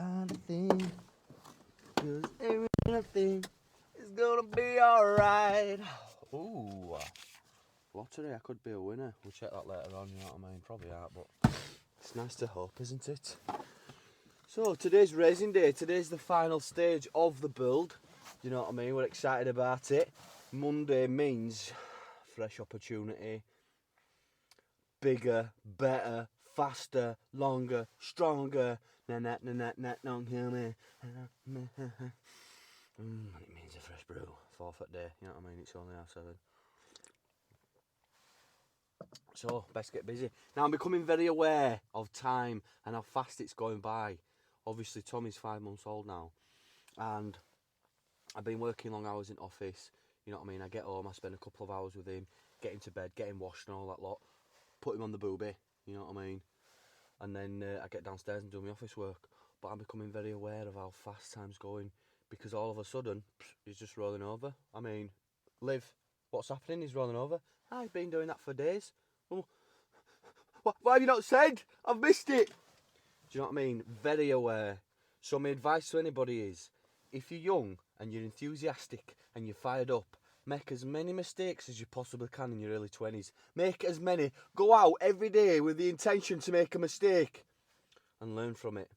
find a thing, 'cause everything is gonna be alright. Ooh, lottery, I could be a winner. We'll check that later on, you know what I mean? Probably out, but it's nice to hope, isn't it? So today's resin day. Today's the final stage of the build. You know what I mean? We're excited about it. Monday means fresh opportunity. Bigger, better, faster, longer, stronger. And it means a fresh brew. 4th day, you know what I mean? It's only half 7. So, best get busy. Now, I'm becoming very aware of time and how fast it's going by. Obviously, Tommy's 5 months old now. And I've been working long hours in office. You know what I mean? I get home, I spend a couple of hours with him, get him to bed, get him washed and all that lot. Put him on the booby, you know what I mean? And then I get downstairs and do my office work. But I'm becoming very aware of how fast time's going. Because all of a sudden, he's just rolling over. I mean, Liv, what's happening? He's rolling over. I've been doing that for days. Oh, why have you not said? I've missed it. Do you know what I mean? Very aware. So my advice to anybody is, if you're young and you're enthusiastic and you're fired up, make as many mistakes as you possibly can in your early 20s. Make as many. Go out every day with the intention to make a mistake and learn from it.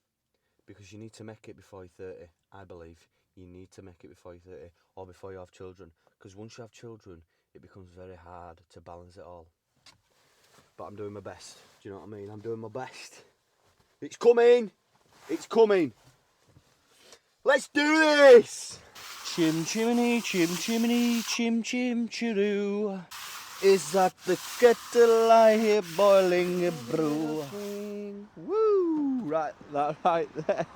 Because you need to make it before you're 30, I believe. You need to make it before you're 30 or before you have children. Because once you have children, it becomes very hard to balance it all. But I'm doing my best. Do you know what I mean? I'm doing my best. It's coming. It's coming. Let's do this. Chim chimney, chim chimney, chim chim chiroo. Is that the kettle I hear boiling a brew? Woo! Right, that right there.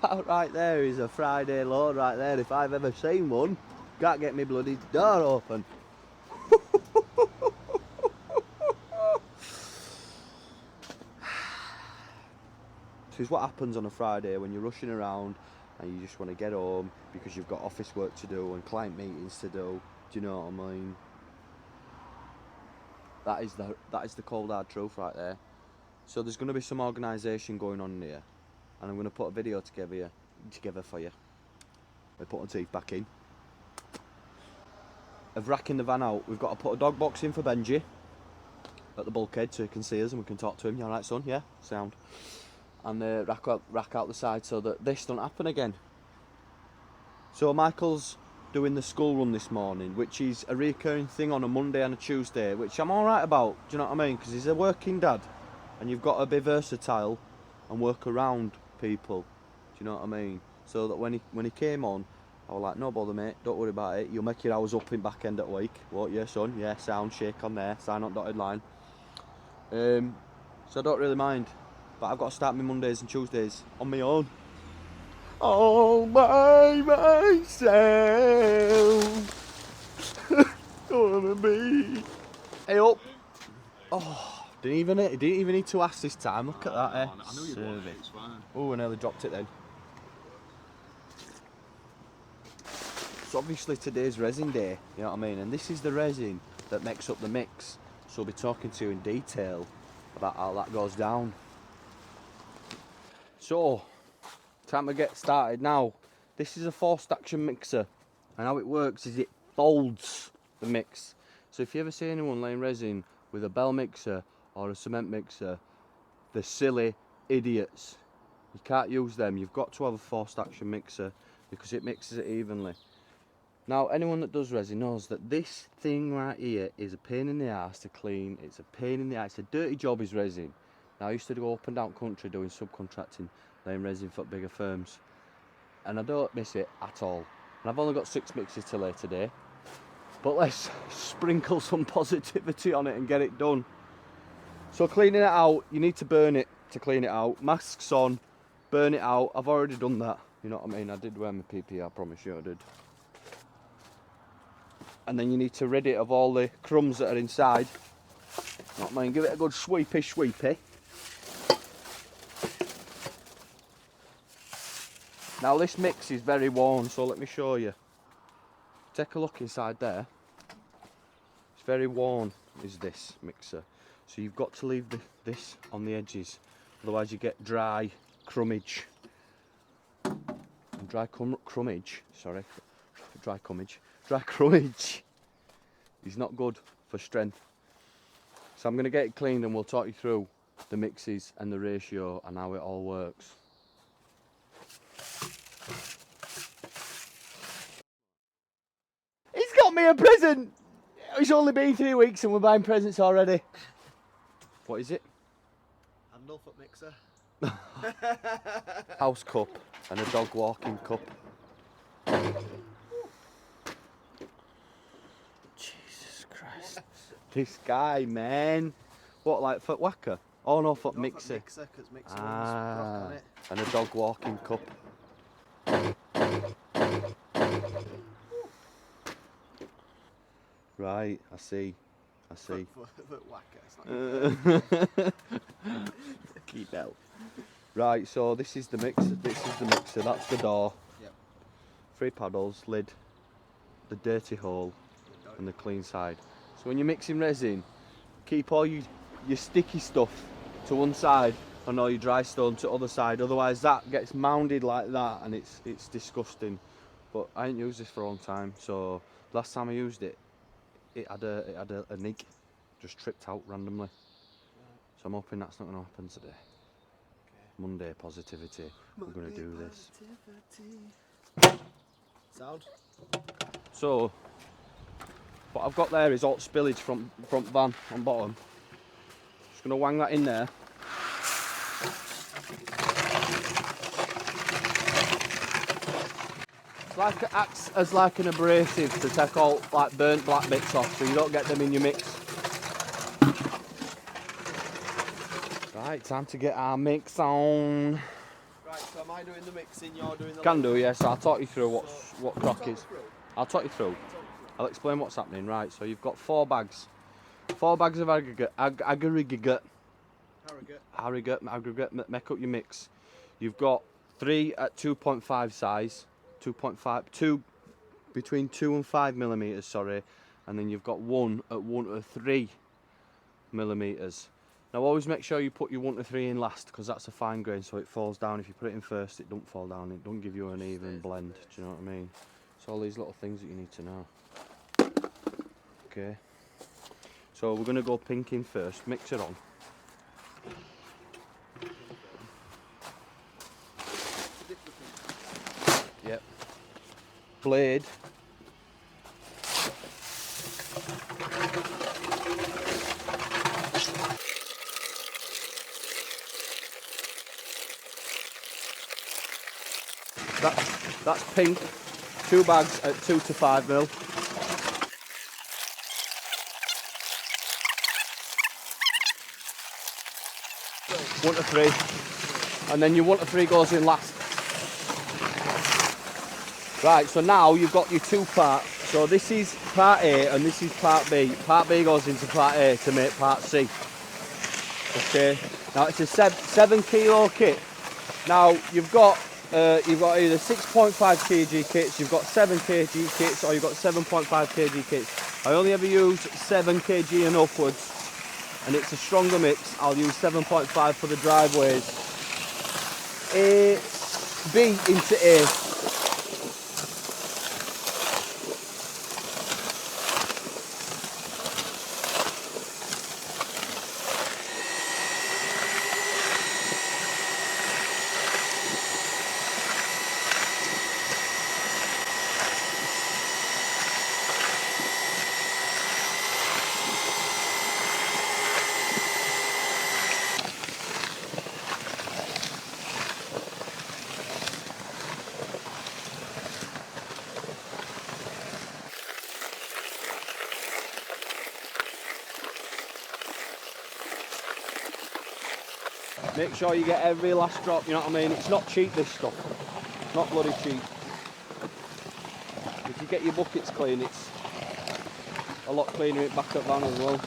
That right there is a Friday load right there. If I've ever seen one, can't get me bloody door open. This is what happens on a Friday when you're rushing around and you just want to get home because you've got office work to do and client meetings to do. Do you know what I mean? That is the cold hard truth right there. So there's going to be some organisation going on here, and I'm going to put a video together for you. I put my teeth back in. Of racking the van out, we've got to put a dog box in for Benji at the bulkhead so he can see us and we can talk to him. You alright, son? Yeah, sound. And rack out the side so that this don't happen again. So Michael's doing the school run this morning, which is a recurring thing on a Monday and a Tuesday, which I'm alright about. Do you know what I mean? Because he's a working dad, and you've got to be versatile and work around people. Do you know what I mean? So that when he came on, I was like, no bother mate, don't worry about it. You'll make your hours up in back end at week. What, yeah son? Yeah, sound, shake on there, sign on dotted line. So I don't really mind. But I've got to start my Mondays and Tuesdays on my own. All by myself. Gonna be. Hey up. Oh, didn't even need to ask this time. Look at that, eh? I knew you'd want it, it's fine. Oh, I nearly dropped it then. So obviously today's resin day, you know what I mean? And this is the resin that makes up the mix. So I'll be talking to you in detail about how that goes down. So, time to get started now. This is a forced action mixer, and how it works is it folds the mix. So if you ever see anyone laying resin with a bell mixer or a cement mixer, they're silly idiots. You can't use them. You've got to have a forced action mixer because it mixes it evenly. Now, anyone that does resin knows that this thing right here is a pain in the arse to clean. It's a pain in the arse. It's a dirty job is resin. Now, I used to go up and down country doing subcontracting, laying resin for bigger firms. And I don't miss it at all. And I've only got 6 mixes to lay today. But let's sprinkle some positivity on it and get it done. So cleaning it out, you need to burn it to clean it out. Masks on, burn it out. I've already done that. You know what I mean? I did wear my PPE, I promise you I did. And then you need to rid it of all the crumbs that are inside. You know what I mean? Give it a good sweepy. Now this mix is very worn, so let me show you. Take a look inside there. It's very worn, is this mixer. So you've got to leave this on the edges, otherwise you get dry crumbage. dry crummage, sorry, dry crummage is not good for strength. So I'm going to get it cleaned and we'll talk you through the mixes and the ratio and how it all works. He's got me a present! It's only been 3 weeks and we're buying presents already. What is it? A Norfolk mixer. House cup and a dog walking cup. Jesus Christ. This guy, man. What, like foot whacker? Oh no, foot mixer. Mixer, because mixer one's rock on it. And a dog walking cup. Right, I see. Foot whacker, it's not Keep out. Right, so this is the mixer. That's the door. Yep. 3 paddles, lid, the dirty hole, and the clean side. So when you're mixing resin, keep all your sticky stuff to one side and all your dry stone to the other side. Otherwise, that gets mounded like that, and it's disgusting. But I ain't used this for a long time. So last time I used it, it had a nick, just tripped out randomly. So I'm hoping that's not going to happen today. Okay. Monday positivity. We're going to do this. Sound. So what I've got there is all spillage from front van on bottom. Just going to wang that in there. It's like it acts as like an abrasive to take all like burnt black bits off, so you don't get them in your mix. Right, time to get our mix on. Right, so am I doing the mixing, you're doing the... Can do, yes. I'll talk you through what crack is. I'll talk you through. I'll explain what's happening. Right, so you've got 4 bags. 4 bags of aggregate. Make up your mix. You've got 3 at 2.5 size, 2 between 2 and 5 millimeters, sorry, and then you've got 1 at 1 to 3 millimeters. Now always make sure you put your 1 to 3 in last, because that's a fine grain, so it falls down. If you put it in first, it don't fall down. It don't give you an even blend. Do you know what I mean? It's all these little things that you need to know. Okay. So we're going to go pink in first. Mix it on. Yep. Blade. That's pink. 2 bags at 2 to 5 mil. One to 3, and then your 1 to 3 goes in last. Right, so now you've got your 2 parts. So this is part A and this is part B. Part B goes into part A to make part C. Okay. Now it's a 7 kilo kit. Now you've got either 6.5 kg kits, you've got 7 kg kits, or you've got 7.5 kg kits. I only ever use 7 kg and upwards, and it's a stronger mix. I'll use 7.5 for the driveways. B into A. Make sure you get every last drop, you know what I mean? It's not cheap, this stuff. Not bloody cheap. If you get your buckets clean, it's a lot cleaner in back up van as well.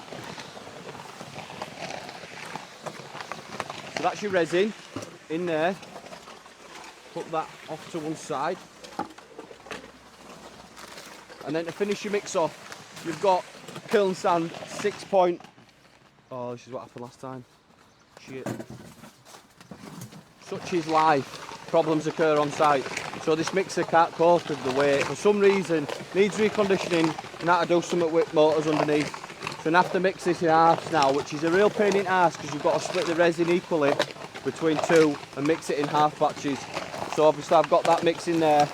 So that's your resin in there. Put that off to one side. And then to finish your mix off, you've got kiln sand 6 point. Oh, this is what happened last time. Shit. Such is life. problems occur on site. So this mixer can't cope with the weight. For some reason, needs reconditioning and that to do something with motors underneath. So I have to mix this in halves now, which is a real pain in the arse because you've got to split the resin equally between two and mix it in half batches. So obviously I've got that mix in there.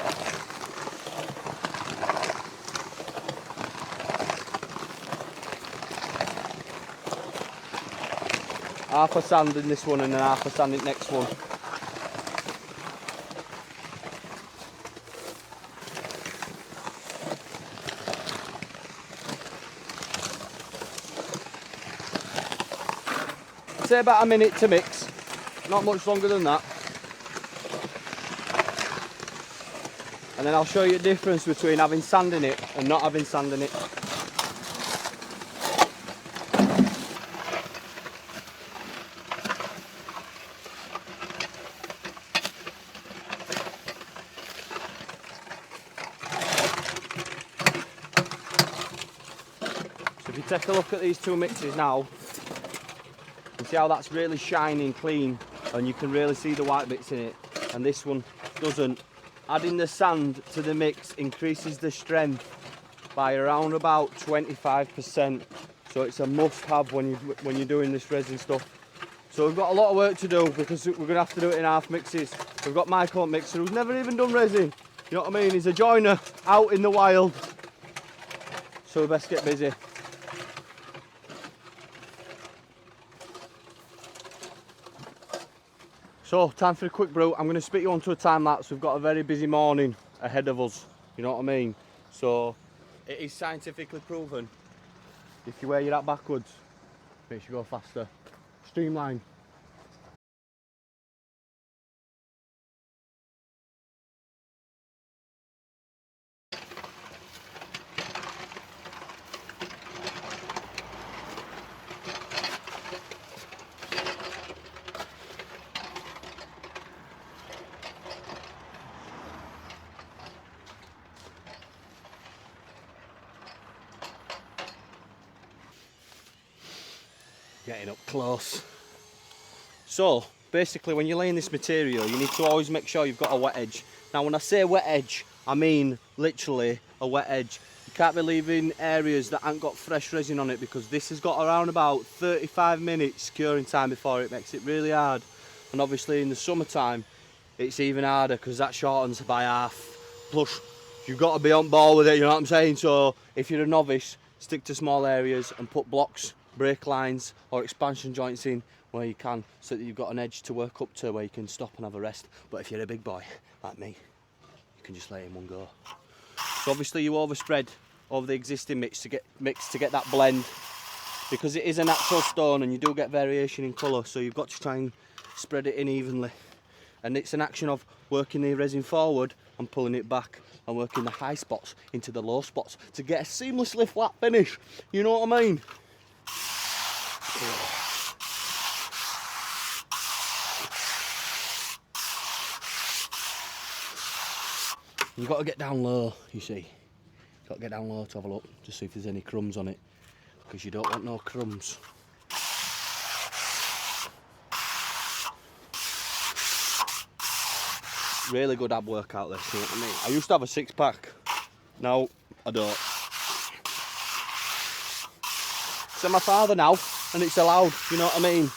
Half a sand in this one and then half a sand in the next one. Say about a minute to mix, not much longer than that. And then I'll show you the difference between having sand in it and not having sand in it. So if you take a look at these two mixes now, you see how that's really shiny and clean and you can really see the white bits in it, and this one doesn't. Adding the sand to the mix increases the strength by around about 25%, so it's a must-have when you're doing this resin stuff. So we've got a lot of work to do because we're going to have to do it in half mixes. We've got my coat mixer who's never even done resin, you know what I mean? He's a joiner out in the wild, so we best get busy. So, time for a quick brew. I'm going to spit you onto a time lapse. We've got a very busy morning ahead of us, you know what I mean? So, it is scientifically proven, if you wear your hat backwards, it makes you go faster. Streamline. Getting up close. So basically when you're laying this material you need to always make sure you've got a wet edge. Now when I say wet edge I mean literally a wet edge. You can't be leaving areas that haven't got fresh resin on it because this has got around about 35 minutes curing time before it makes it really hard, and obviously in the summertime it's even harder because that shortens by half. Plus you've got to be on ball with it, you know what I'm saying? So if you're a novice, stick to small areas and put blocks, brake lines or expansion joints in where you can, so that you've got an edge to work up to where you can stop and have a rest. But if you're a big boy like me, you can just lay it in one go. So obviously you overspread over the existing mix to get that blend, because it is a natural stone and you do get variation in colour, so you've got to try and spread it in evenly. And it's an action of working the resin forward and pulling it back and working the high spots into the low spots to get a seamlessly flat finish, you know what I mean? You've got to get down low, you see. You've got to get down low to have a look, to see if there's any crumbs on it, because you don't want no crumbs. Really good ab workout this, you know what I mean? I used to have a 6-pack, now I don't. So my father now, and it's allowed, you know what I mean?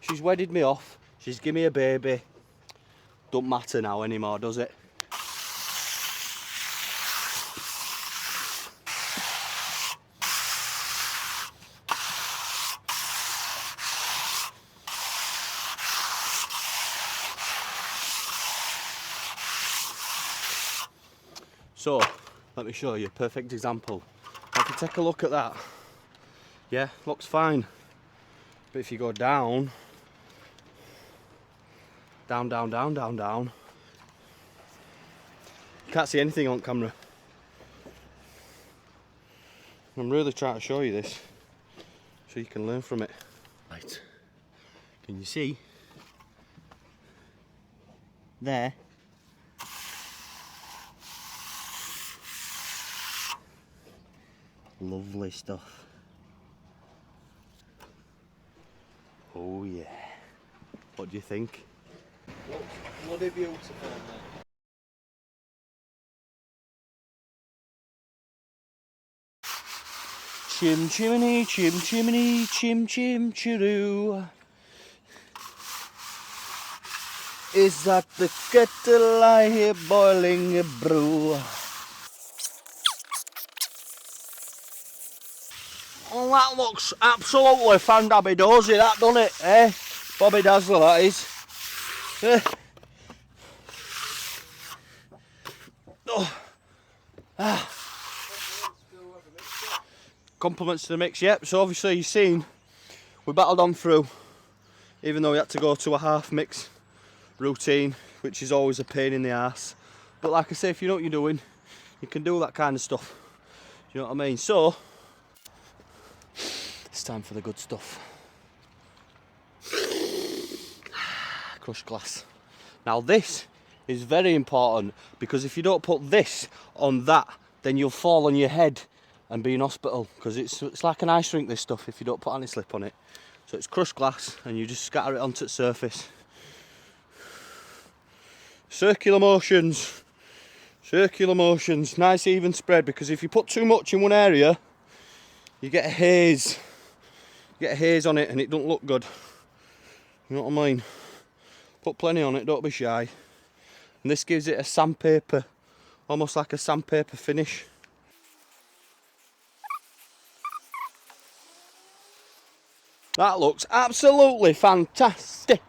She's wedded me off, she's given me a baby. Don't matter now anymore, does it? So, let me show you a perfect example. If you take a look at that, yeah, looks fine. But if you go down, down, down, down, down, down, you can't see anything on camera. I'm really trying to show you this, so you can learn from it. Right, can you see? There. Lovely stuff. Oh yeah. What do you think? Bloody beautiful, mate. Chim chimney, chim chimney, chim chim chiroo. Is that the kettle I hear boiling a brew? Oh, that looks absolutely fan-dabby-dozy, that, doesn't it, eh? Bobby Dazzler, that is. Eh. Oh. Ah. Compliments to the mix, yep. So obviously you've seen, we battled on through, even though we had to go to a half mix routine, which is always a pain in the arse. But like I say, if you know what you're doing, you can do that kind of stuff. You know what I mean? So, it's time for the good stuff. Crushed glass. Now this is very important, because if you don't put this on that, then you'll fall on your head and be in hospital, because it's like an ice rink, this stuff, if you don't put anti-slip on it. So it's crushed glass and you just scatter it onto the surface. Circular motions, nice even spread, because if you put too much in one area, you get a haze. You get a haze on it and it don't look good. You know what I mean? Put plenty on it, don't be shy. And this gives it a sandpaper, almost like a sandpaper finish. That looks absolutely fantastic.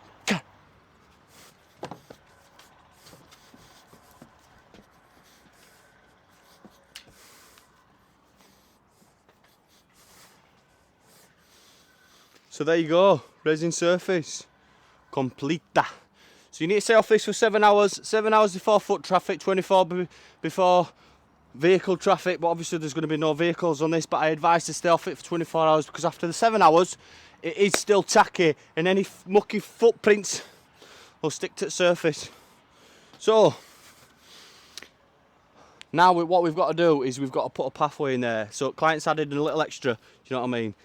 So there you go, resin surface, completa. So you need to stay off this for 7 hours, 7 hours before foot traffic, 24 before vehicle traffic, but obviously there's going to be no vehicles on this, but I advise to stay off it for 24 hours, because after the 7 hours, it is still tacky, and any mucky footprints will stick to the surface. So, now what we've got to do is we've got to put a pathway in there. So clients added a little extra, do you know what I mean?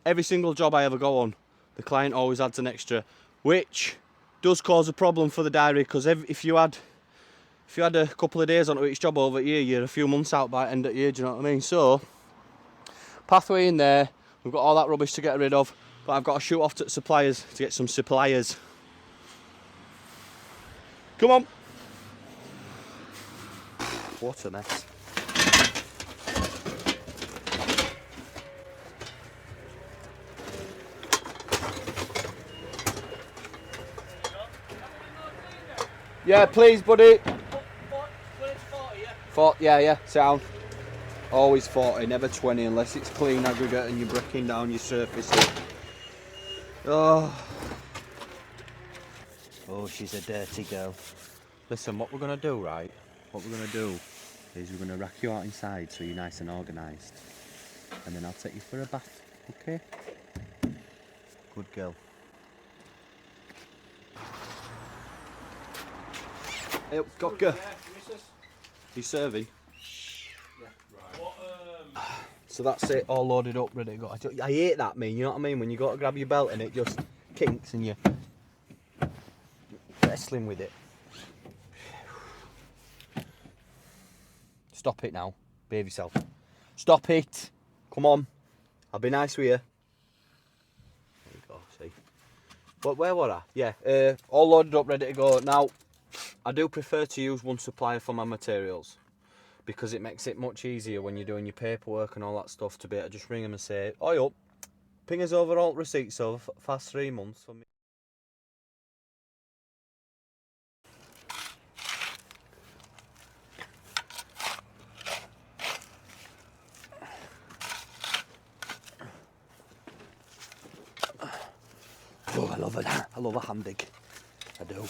Every single job I ever go on, the client always adds an extra, which does cause a problem for the diary, because if you had a couple of days onto each job over here, you're a few months out by the end of the year, do you know what I mean? So, pathway in there, we've got all that rubbish to get rid of, but I've got to shoot off to the suppliers to get some suppliers. Come on! What a mess. Yeah, please, buddy. 40, yeah, sound. Always 40, never 20, unless it's clean aggregate and you're breaking down your surface. Oh, she's a dirty girl. Listen, what we're going to do, right? What we're going to do is we're going to rack you out inside so you're nice and organised. And then I'll take you for a bath, okay? Good girl. Hey, Cocker. You serving? Yeah, right. So that's it, all loaded up, ready to go. I hate that, you know what I mean? When you go to grab your belt and it just kinks and you're wrestling with it. Stop it now. Behave yourself. Stop it. Come on. I'll be nice with you. There you go, see. But where were I? Yeah, all loaded up, ready to go. Now, I do prefer to use one supplier for my materials, because it makes it much easier when you're doing your paperwork and all that stuff to be able to just ring them and say, oi up, ping us over all receipts over fast 3 months for me. Oh, I love it. I love a hand dig. I do.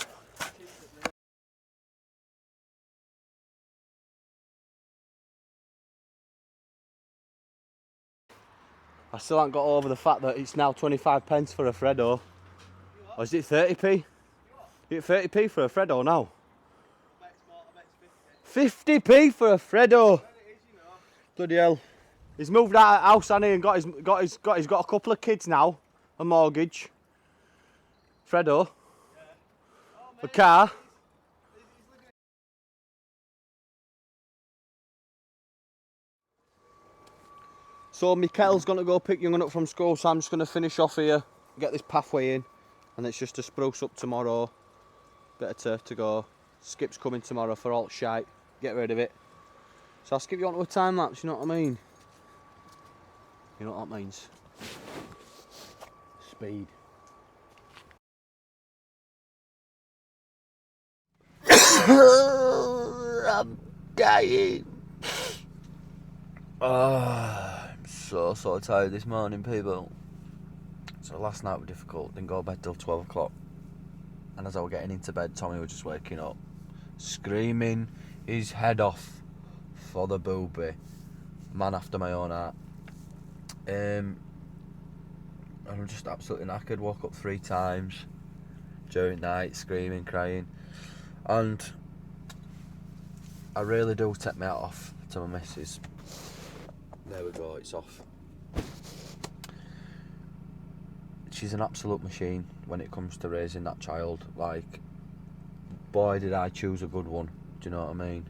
I still haven't got over the fact that it's now 25 pence for a Freddo. Or is it 30p? Is it 30p for a Freddo now? 50p for a Freddo! Bloody hell. He's moved out of the house, hasn't he, and he's got a couple of kids now, a mortgage. Freddo. For car. So Mikel's going to go pick Young'un up from school, so I'm just going to finish off here, get this pathway in, and it's just to spruce up tomorrow. Bit of turf to go. Skip's coming tomorrow for all shite. Get rid of it. So I'll skip you onto a time lapse, you know what I mean? You know what that means? Speed. I'm dying. I'm so tired this morning, people. So last night was difficult. Didn't go to bed till 12 o'clock. And as I was getting into bed, Tommy was just waking up, screaming his head off for the booby. Man after my own heart. And I'm just absolutely knackered. Woke up 3 times during the night, screaming, crying. And I really do take my hat off to my missus. There we go, it's off. She's an absolute machine when it comes to raising that child. Like, boy did I choose a good one. Do you know what I mean?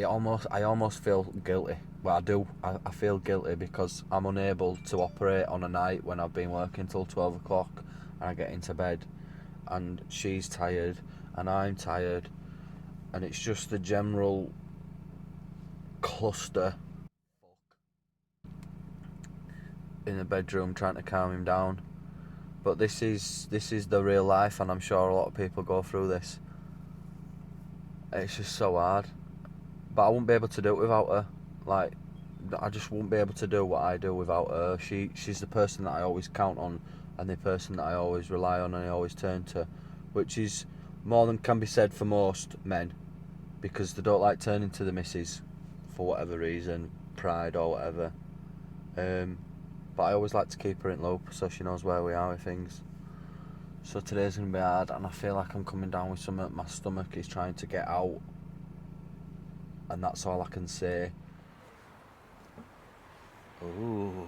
I almost feel guilty. Well, I do. I feel guilty because I'm unable to operate on a night when I've been working till 12 o'clock and I get into bed and she's tired and I'm tired and it's just the general cluster in the bedroom trying to calm him down. But this is the real life, and I'm sure a lot of people go through this. It's just so hard, but I wouldn't be able to do it without her. Like, I just wouldn't be able to do what I do without her. She's the person that I always count on and the person that I always rely on and I always turn to, which is more than can be said for most men, because they don't like turning to the missus for whatever reason, pride or whatever. But I always like to keep her in loop so she knows where we are with things. So today's going to be hard and I feel like I'm coming down with something. My stomach is trying to get out and that's all I can say. Ooh.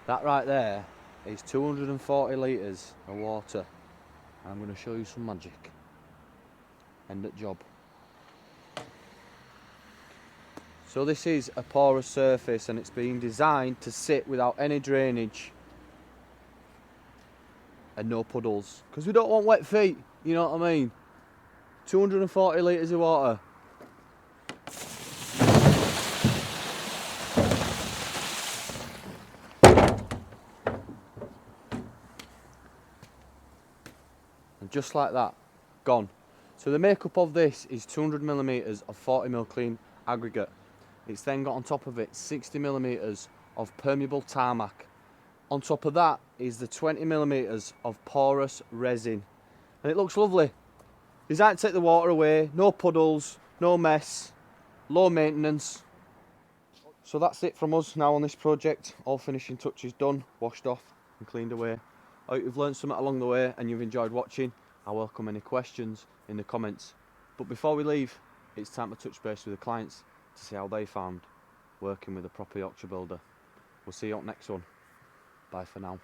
That right there is 240 litres of water. I'm going to show you some magic. End at job. So this is a porous surface and it's been designed to sit without any drainage and no puddles, because we don't want wet feet, you know what I mean? 240 litres of water. And just like that, gone. So the makeup of this is 200mm of 40mm clean aggregate. It's then got on top of it 60mm of permeable tarmac. On top of that is the 20mm of porous resin. And it looks lovely. Designed to take the water away, no puddles, no mess, low maintenance. So that's it from us now on this project. All finishing touches done, washed off and cleaned away. I hope you've learned something along the way and you've enjoyed watching. I welcome any questions in the comments. But before we leave, it's time to touch base with the clients to see how they found working with a proper Yorkshire builder. We'll see you on next one. Bye for now.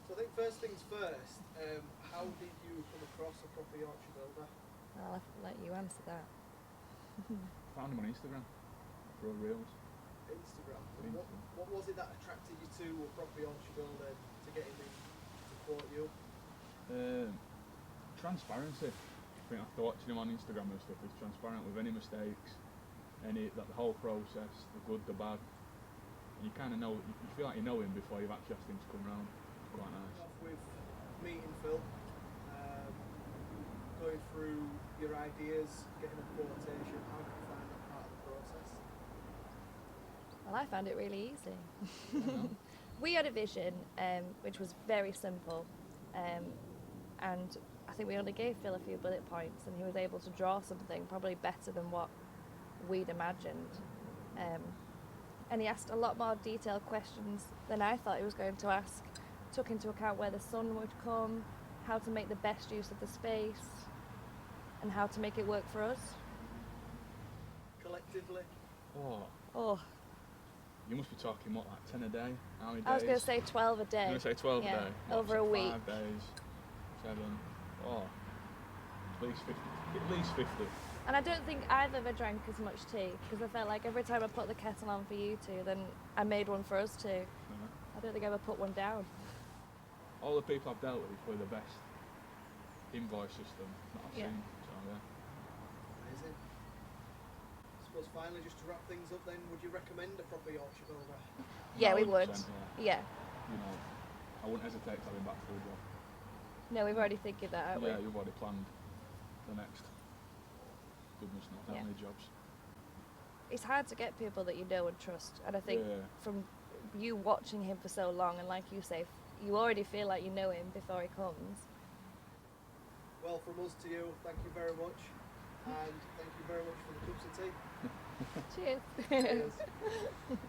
So I think first things first, how did you come across a proper Yorkshire builder? I'll let you answer that. Found him on Instagram, for reels. Instagram. What was it that attracted you to a proper Yorkshire builder to get him in to support you? Transparency. I think after watching him on Instagram and stuff, he's transparent with any mistakes, the whole process, the good, the bad. And you kind of know, you feel like you know him before you've actually asked him to come round. It's quite nice. Off with meeting Phil, going through your ideas, getting a quotation. How did you find that part of the process? Well, I found it really easy. We had a vision which was very simple, and I think we only gave Phil a few bullet points and he was able to draw something probably better than what we'd imagined. And he asked a lot more detailed questions than I thought he was going to ask. Took into account where the sun would come, how to make the best use of the space, and how to make it work for us. Collectively? Oh, Oh, you must be talking what, like 10 a day? How many days? I was going to say 12 a day. You're going to say 12 Yeah, a day? What, over a so week. 5 days, 7, oh, at least 50. At least 50. And I don't think I've ever drank as much tea because I felt like every time I put the kettle on for you two, then I made one for us two. I don't think I ever put one down. All the people I've dealt with is probably the best invoice system that I've Yeah. seen. So yeah. Amazing. I suppose finally, just to wrap things up then, would you recommend a proper Yorkshire builder? Yeah, we 100%, would. Yeah. Yeah. You know, I wouldn't hesitate to have him back for a job. No, we've already figured that out. Yeah, you've already planned the next goodness knows how Yeah. many jobs. It's hard to get people that you know and trust, and I think Yeah. from you watching him for so long, and like you say, you already feel like you know him before he comes. Well, from us to you, thank you very much. And thank you very much for the cups of tea. Cheers. Cheers.